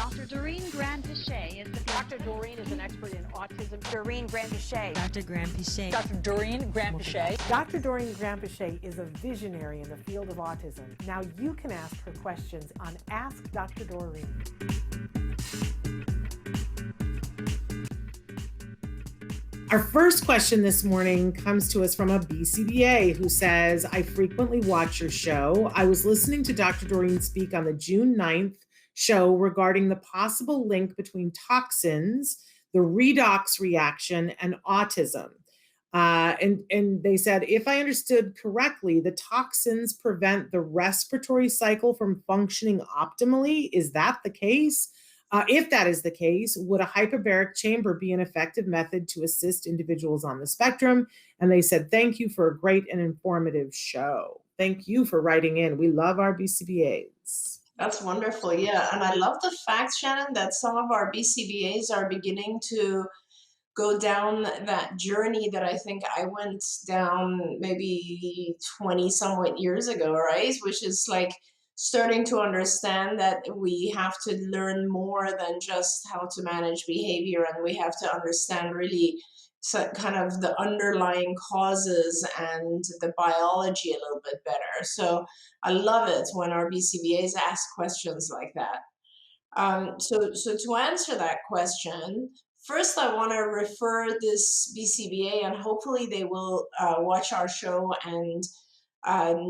Dr. Doreen Grand-Pichet is the Dr. Doreen is an expert in autism. Doreen Grand-Pichet. Dr. Grand-Pichet. Dr. Doreen Grand-Pichet. Dr. Doreen Grand-Pichet is a visionary in the field of autism. Now you can ask her questions on Ask Dr. Doreen. Our first question this morning comes to us from a BCBA who says, I frequently watch your show. I was listening to Dr. Doreen speak on the June 9th show regarding the possible link between toxins, the redox reaction, and autism. And they said, if I understood correctly, the toxins prevent the respiratory cycle from functioning optimally. Is that the case? If that is the case, would a hyperbaric chamber be an effective method to assist individuals on the spectrum? And they said, thank you for a great and informative show. Thank you for writing in. We love our BCBAs. That's wonderful. Yeah. And I love the fact, Shannon, that some of our BCBAs are beginning to go down that journey that I think I went down maybe 20 somewhat years ago, right? Which is like starting to understand that we have to learn more than just how to manage behavior, and we have to understand really kind of the underlying causes and the biology a little bit better. So I love it when our BCBAs ask questions like that. So to answer that question, first I want to refer this BCBA, and hopefully they will watch our show and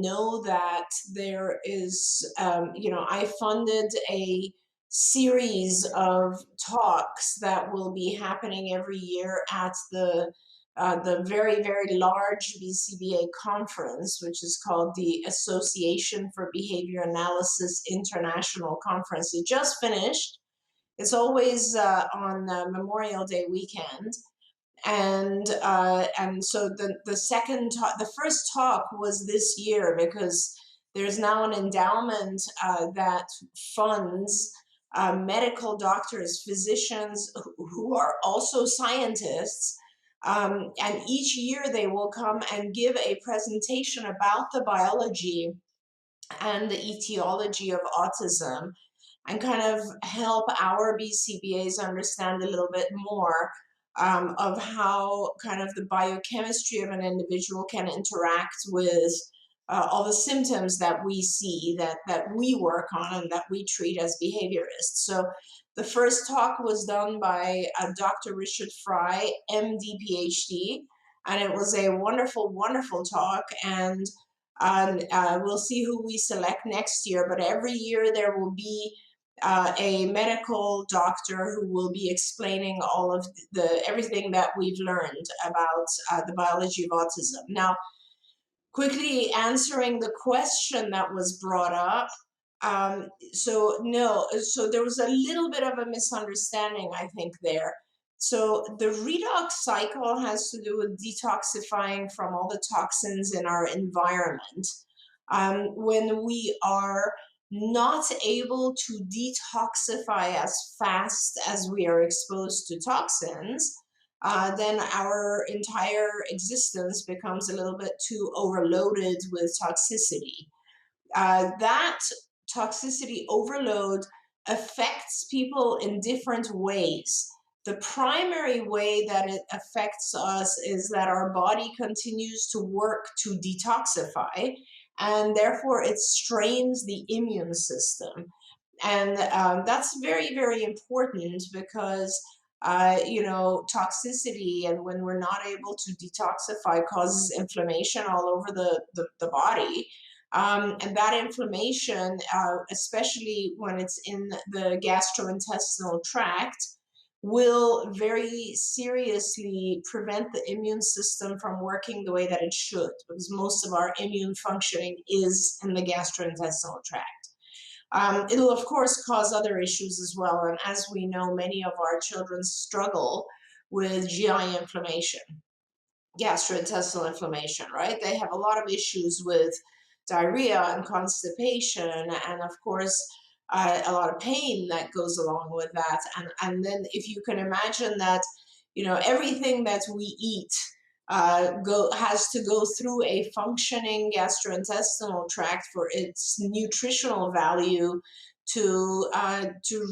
know that there is, I funded a series of talks that will be happening every year at the very, very large BCBA conference, which is called the Association for Behavior Analysis International Conference. It just finished. It's always on Memorial Day weekend. And so the first talk was this year, because there's now an endowment that funds medical doctors, physicians who are also scientists, and each year they will come and give a presentation about the biology and the etiology of autism, and kind of help our BCBAs understand a little bit more of how kind of the biochemistry of an individual can interact with all the symptoms that we see, that we work on and that we treat as behaviorists. So the first talk was done by Dr. Richard Fry, MD, PhD, and it was a wonderful, wonderful talk. And we'll see who we select next year, but every year there will be a medical doctor who will be explaining all of everything that we've learned about the biology of autism. Now, quickly answering the question that was brought up. So there was a little bit of a misunderstanding, I think, there. So the redox cycle has to do with detoxifying from all the toxins in our environment. When we are not able to detoxify as fast as we are exposed to toxins, then our entire existence becomes a little bit too overloaded with toxicity. That toxicity overload affects people in different ways. The primary way that it affects us is that our body continues to work to detoxify, and therefore it strains the immune system. And that's very, very important, because toxicity, and when we're not able to detoxify, causes inflammation all over the body. And that inflammation, especially when it's in the gastrointestinal tract, will very seriously prevent the immune system from working the way that it should, because most of our immune functioning is in the gastrointestinal tract. It'll, of course, cause other issues as well. And as we know, many of our children struggle with GI inflammation, gastrointestinal inflammation, right? They have a lot of issues with diarrhea and constipation, and of course, a lot of pain that goes along with that. And then if you can imagine that, everything that we eat has to go through a functioning gastrointestinal tract for its nutritional value to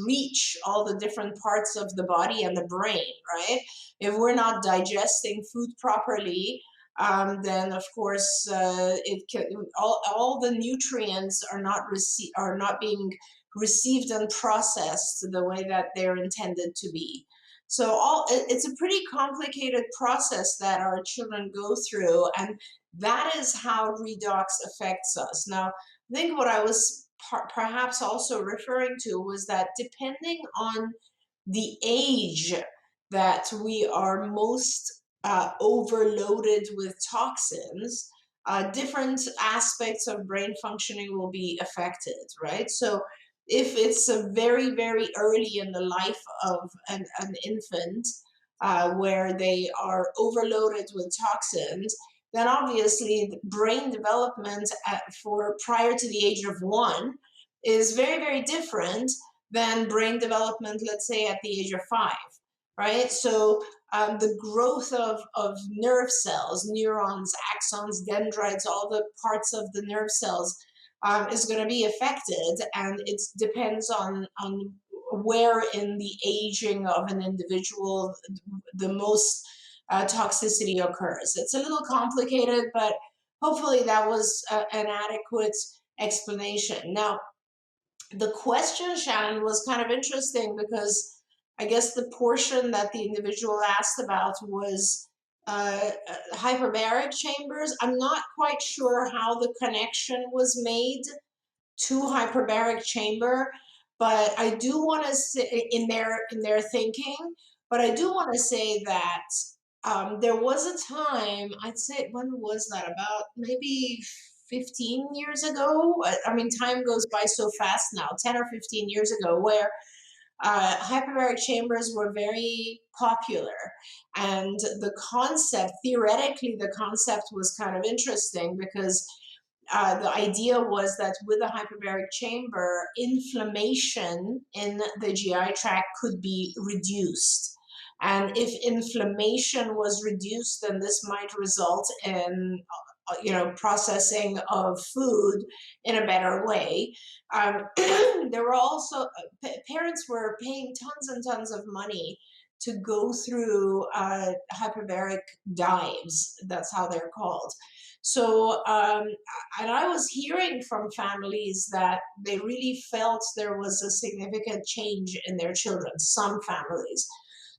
reach all the different parts of the body and the brain, right? If we're not digesting food properly, then of course it can, all the nutrients are not being received and processed the way that they're intended to be. So it's a pretty complicated process that our children go through, and that is how redox affects us. Now, I think what I was perhaps also referring to was that depending on the age that we are most overloaded with toxins, different aspects of brain functioning will be affected, right? So if it's a very, very early in the life of an infant where they are overloaded with toxins, then obviously the brain development for prior to the age of 1 is very, very different than brain development, let's say, at the age of 5, right? So the growth of nerve cells, neurons, axons, dendrites, all the parts of the nerve cells is going to be affected, and it depends on where in the aging of an individual the most toxicity occurs. It's a little complicated, but hopefully that was an adequate explanation. Now, the question, Shannon, was kind of interesting because I guess the portion that the individual asked about was hyperbaric chambers. I'm not quite sure how the connection was made to hyperbaric chamber, but I do want to say in their thinking, but I do want to say that there was a time, I'd say, when was that? About maybe 15 years ago. I mean, time goes by so fast now, 10 or 15 years ago, where hyperbaric chambers were very popular. And the concept, theoretically, the concept was kind of interesting because the idea was that with a hyperbaric chamber, inflammation in the GI tract could be reduced. And if inflammation was reduced, then this might result in processing of food in a better way. There were also parents were paying tons and tons of money to go through hyperbaric dives. That's how they're called. So, and I was hearing from families that they really felt there was a significant change in their children, some families.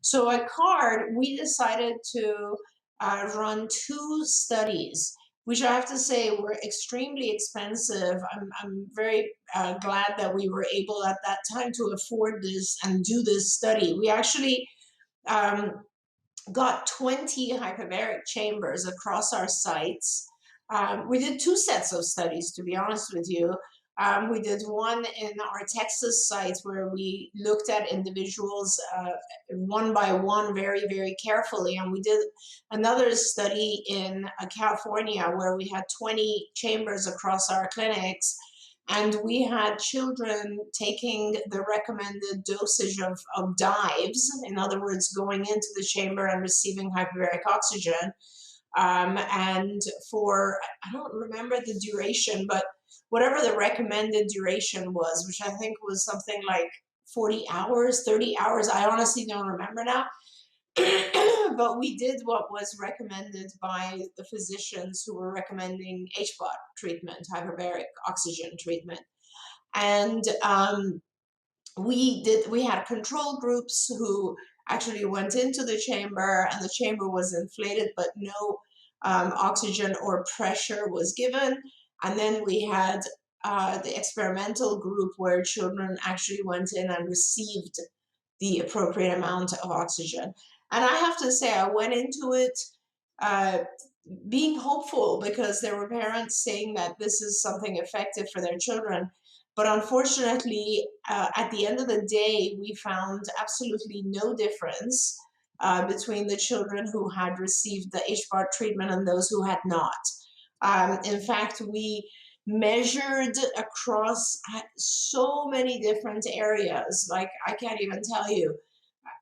So at CARD, we decided to run 2 studies, which I have to say were extremely expensive. I'm very glad that we were able at that time to afford this and do this study. We actually got 20 hyperbaric chambers across our sites. We did 2 sets of studies, to be honest with you. We did one in our Texas sites where we looked at individuals one by one very, very carefully. And we did another study in California where we had 20 chambers across our clinics. And we had children taking the recommended dosage of dives, in other words, going into the chamber and receiving hyperbaric oxygen. And for, I don't remember the duration, but whatever the recommended duration was, which I think was something like 40 hours, 30 hours, I honestly don't remember now. But we did what was recommended by the physicians who were recommending HBOT treatment, hyperbaric oxygen treatment. And we had control groups who actually went into the chamber, and the chamber was inflated, but no oxygen or pressure was given. And then we had the experimental group where children actually went in and received the appropriate amount of oxygen. And I have to say, I went into it being hopeful because there were parents saying that this is something effective for their children. But unfortunately, at the end of the day, we found absolutely no difference between the children who had received the HBAR treatment and those who had not. In fact, we measured across so many different areas, like I can't even tell you,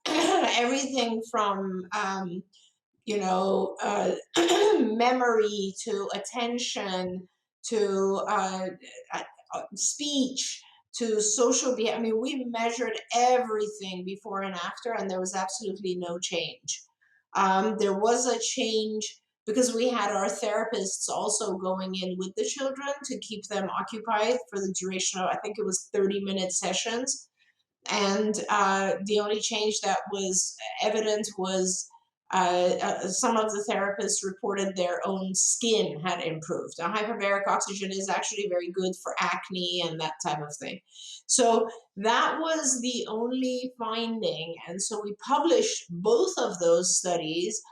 everything from memory to attention to speech to social behavior. I mean, we measured everything before and after, and there was absolutely no change. There was a change because we had our therapists also going in with the children to keep them occupied for the duration of, I think it was 30-minute sessions. And the only change that was evident was some of the therapists reported their own skin had improved. Now, hyperbaric oxygen is actually very good for acne and that type of thing. So that was the only finding. And so we published both of those studies.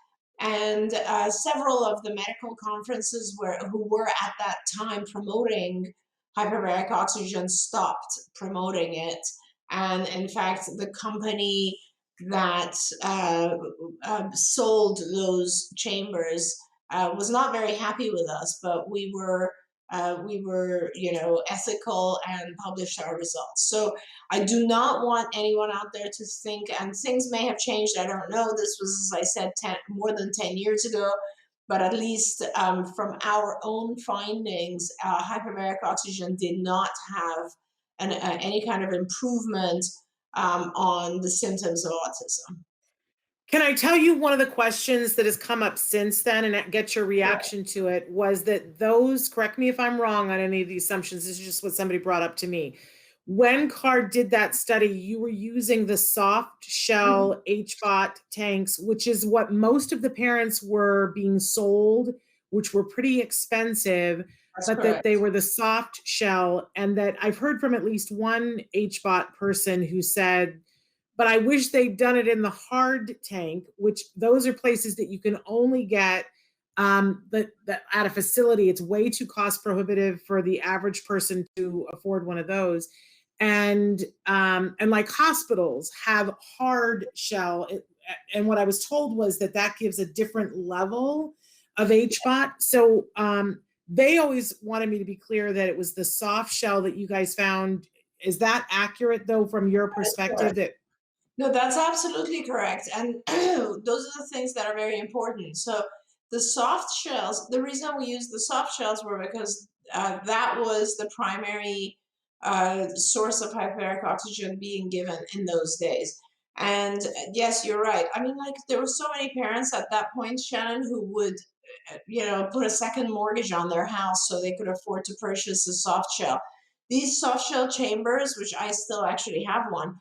And several of the medical conferences who were at that time promoting hyperbaric oxygen stopped promoting it. And in fact, the company that sold those chambers was not very happy with us, but we were, you know, ethical and published our results. So I do not want anyone out there to think, and things may have changed. I don't know. This was, as I said, more than 10 years ago. But at least from our own findings, hyperbaric oxygen did not have any kind of improvement on the symptoms of autism. Can I tell you one of the questions that has come up since then and get your reaction to it was that those, correct me if I'm wrong on any of the assumptions, this is just what somebody brought up to me. When CARD did that study, you were using the soft shell HBOT tanks, which is what most of the parents were being sold, which were pretty expensive, That's but correct. that they were the soft shell. And that I've heard from at least one HBOT person who said, but I wish they'd done it in the hard tank, which those are places that you can only get at a facility. It's way too cost prohibitive for the average person to afford one of those. And like hospitals have hard shell. And what I was told was that gives a different level of HBOT. So they always wanted me to be clear that it was the soft shell that you guys found. Is that accurate though, from your perspective? That No, that's absolutely correct. And those are the things that are very important. So the soft shells, the reason we used the soft shells were because that was the primary source of hyperbaric oxygen being given in those days. And yes, you're right. I mean, like there were so many parents at that point, Shannon, who would, you know, put a second mortgage on their house so they could afford to purchase a soft shell. These soft shell chambers, which I still actually have one,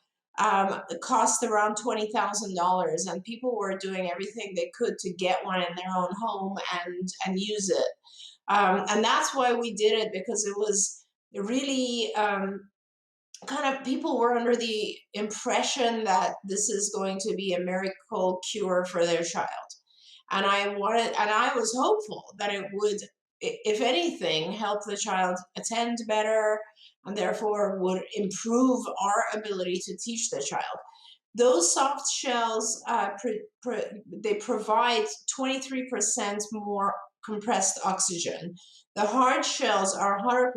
cost around $20,000, and people were doing everything they could to get one in their own home and use it. And that's why we did it, because it was really kind of, people were under the impression that this is going to be a miracle cure for their child. And I was hopeful that it would, if anything, help the child attend better and therefore would improve our ability to teach the child. Those soft shells, they provide 23% more compressed oxygen. The hard shells are 100%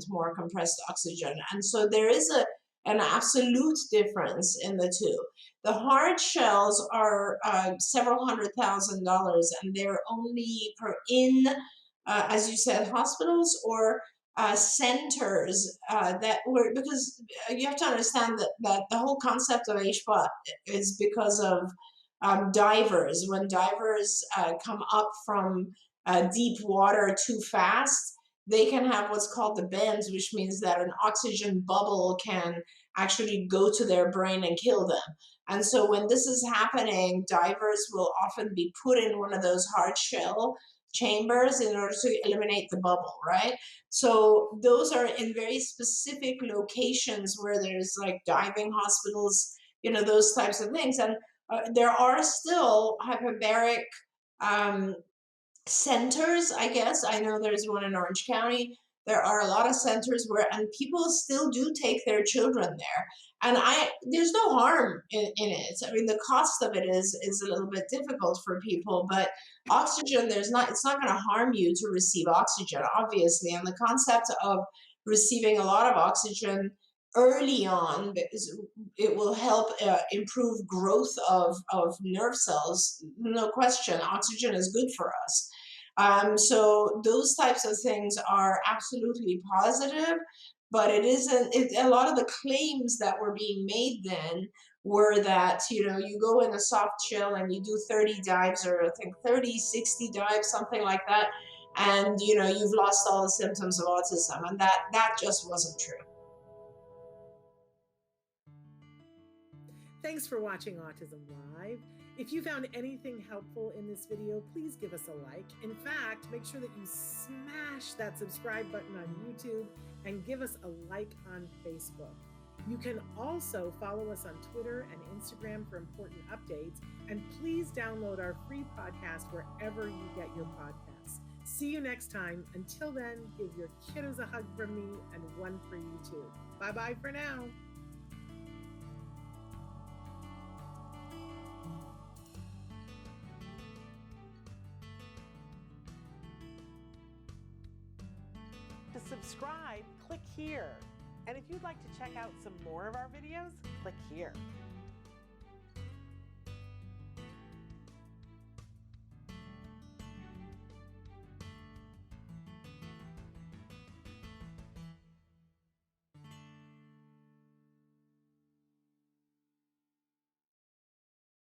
more compressed oxygen. And so there is an absolute difference in the two. The hard shells are several $100,000, and they're only as you said, hospitals or centers that were, because you have to understand that the whole concept of HBOT is because of divers. When divers come up from deep water too fast, they can have what's called the bends, which means that an oxygen bubble can actually go to their brain and kill them. And so when this is happening, divers will often be put in one of those hard shell chambers in order to eliminate the bubble, right? So those are in very specific locations where there's like diving hospitals, you know, those types of things. And there are still hyperbaric centers, I guess. I know there's one in Orange County. There are a lot of centers and people still do take their children there. And there's no harm in it. I mean, the cost of it is a little bit difficult for people, but oxygen, it's not going to harm you to receive oxygen, obviously. And the concept of receiving a lot of oxygen early on, it will help improve growth of nerve cells. No question, oxygen is good for us. So those types of things are absolutely positive. but it isn't. A lot of the claims that were being made then were that, you go in a soft chill and you do 30 dives, or I think 30, 60 dives, something like that, and you've lost all the symptoms of autism, and that just wasn't true. Thanks for watching Autism Live. If you found anything helpful in this video, please give us a like. In fact, make sure that you smash that subscribe button on YouTube and give us a like on Facebook. You can also follow us on Twitter and Instagram for important updates. And please download our free podcast wherever you get your podcasts. See you next time. Until then, give your kiddos a hug from me and one for you too. Bye-bye for now. To subscribe, click here. And if you'd like to check out some more of our videos, click here.